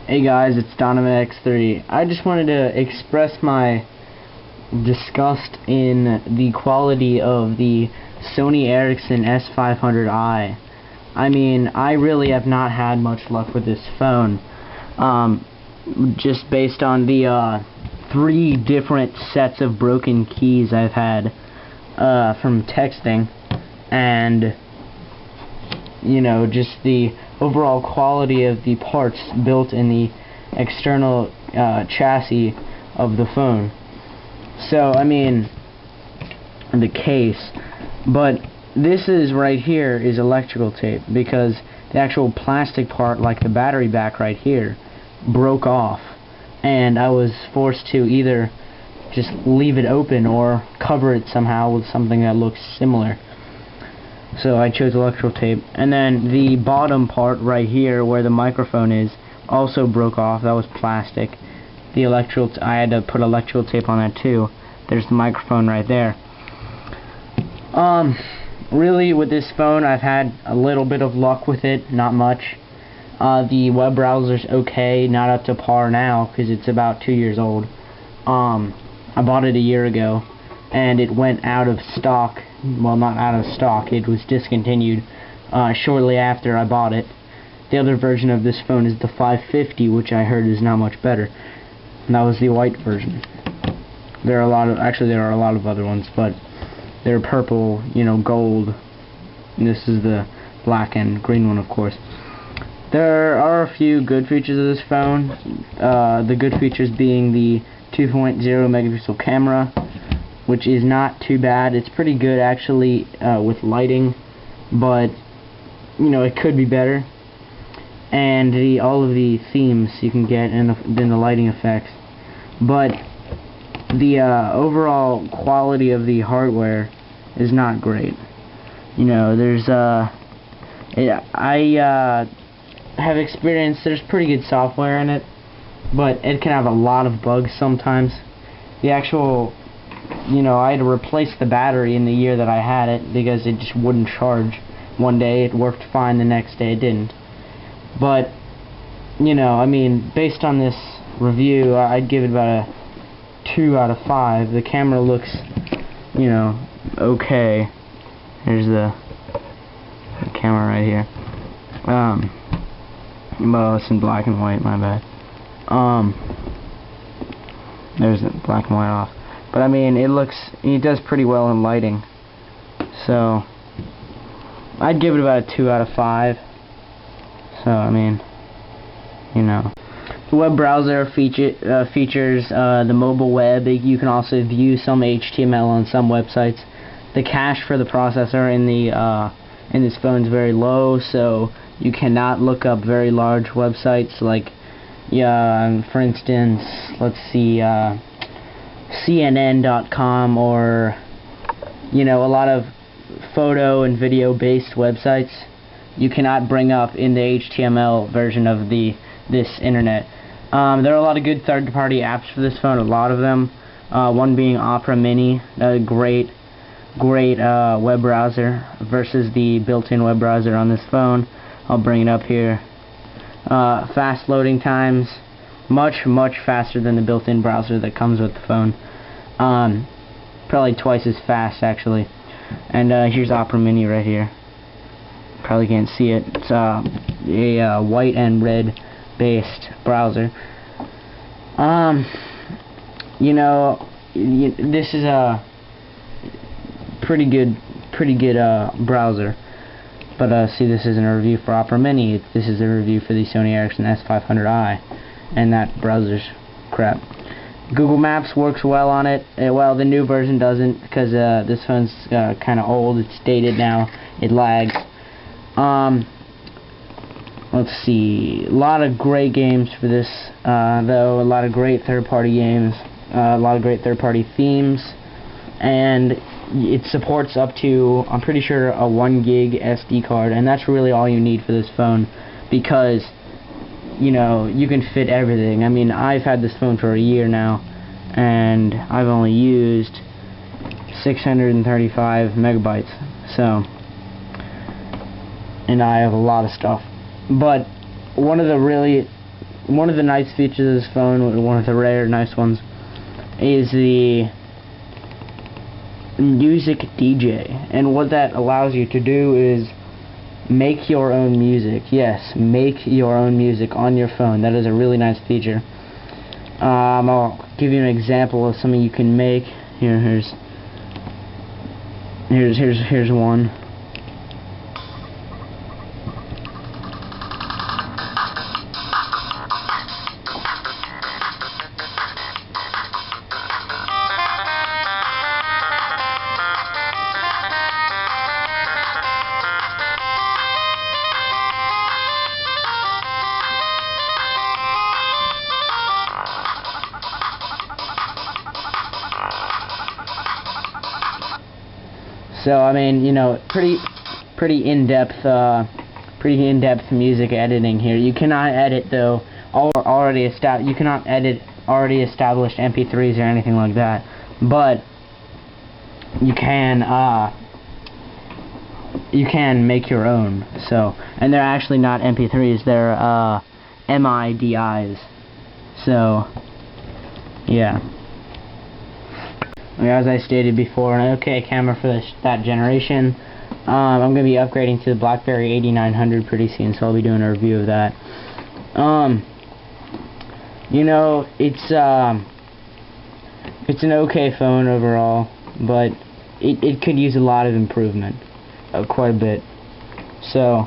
Hey guys, it's DonovanX30. I just wanted to express my disgust in the quality of the Sony Ericsson S500i. I mean, I really have not had much luck with this phone. Just based on the 3 different sets of broken keys I've had from texting, and you know, just the overall quality of the parts built in the external chassis of the phone. So, I mean, the case. But this is right here is electrical tape, because the actual plastic part, like the battery back right here, broke off, and I was forced to either just leave it open or cover it somehow with something that looks similar. So I chose electrical tape. And then the bottom part right here where the microphone is also broke off. That was plastic. The I had to put electrical tape on that too. There's the microphone right there. Really with this phone I've had a little bit of luck with it, not much. The web browser's okay, not up to par now because it's about 2 years old. I bought it a year ago and it went out of stock. Well, not out of stock, it was discontinued shortly after I bought it. The other version of this phone is the 550, which I heard is not much better. And that was the white version. There are a lot of other ones, but they're purple, you know, gold. And this is the black and green one, of course. There are a few good features of this phone. The good features being the 2.0 megapixel camera, which is not too bad. It's pretty good actually with lighting, but you know, it could be better. And all of the themes you can get in the lighting effects, but the overall quality of the hardware is not great. You know, there's I have experienced there's pretty good software in it, but it can have a lot of bugs sometimes. The actual, you know, I had to replace the battery in the year that I had it because it just wouldn't charge. One day it worked fine, the next day it didn't. But, you know, I mean, based on this review, I'd give it about a 2 out of 5. The camera looks, you know, okay. There's the camera right here. Well, it's in black and white, my bad. There's the black and white off. But I mean, it does pretty well in lighting. So, I'd give it about a 2 out of 5. So, I mean, you know. The web browser features the mobile web. You can also view some HTML on some websites. The cache for the processor in this phone is very low, so you cannot look up very large websites like, for instance, let's see, CNN.com, or, you know, a lot of photo and video based websites you cannot bring up in the HTML version of this internet. There are a lot of good third-party apps for this phone, a lot of them. One being Opera Mini, a great web browser versus the built-in web browser on this phone. I'll bring it up here. Fast loading times, much faster than the built-in browser that comes with the phone. Probably twice as fast actually. And here's Opera Mini right here. Probably can't see it. It's a white and red based browser. You know, this is a pretty good browser. But see, this isn't a review for Opera Mini. This is a review for the Sony Ericsson S500i, and that browser's crap. Google Maps works well on it. Well, the new version doesn't, because this phone's kind of old. It's dated now. It lags. Let's see. A lot of great games for this, though. A lot of great third-party games. A lot of great third-party themes, and it supports up to, I'm pretty sure, a 1 gig SD card, and that's really all you need for this phone, because, you know, you can fit everything. I mean, I've had this phone for a year now, and I've only used 635 megabytes, so, and I have a lot of stuff. But one of the really one of the nice features of this phone, one of the rare nice ones, is the music DJ. And what that allows you to do is make your own music. Yes, make your own music on your phone. That is a really nice feature. I'll give you an example of something you can make. Here's one. So I mean, you know, pretty in-depth music editing here. You cannot edit though you cannot edit already established MP3s or anything like that, but you can make your own. So, and they're actually not MP3s, they're MIDIs. So yeah. As I stated before, an okay camera for that generation. I'm going to be upgrading to the BlackBerry 8900 pretty soon, so I'll be doing a review of that. You know, it's an okay phone overall, but it could use a lot of improvement, quite a bit. So,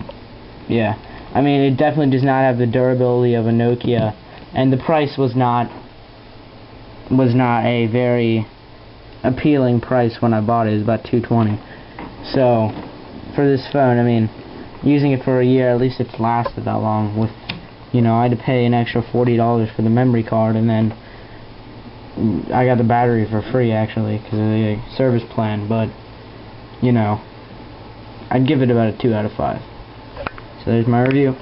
yeah. I mean, it definitely does not have the durability of a Nokia, and the price was not a very appealing price when I bought it. It was about $220. So for this phone, I mean, using it for a year, at least it's lasted that long. With, you know, I had to pay an extra $40 for the memory card, and then I got the battery for free actually because of the service plan. But you know, I'd give it about a 2 out of 5. So there's my review.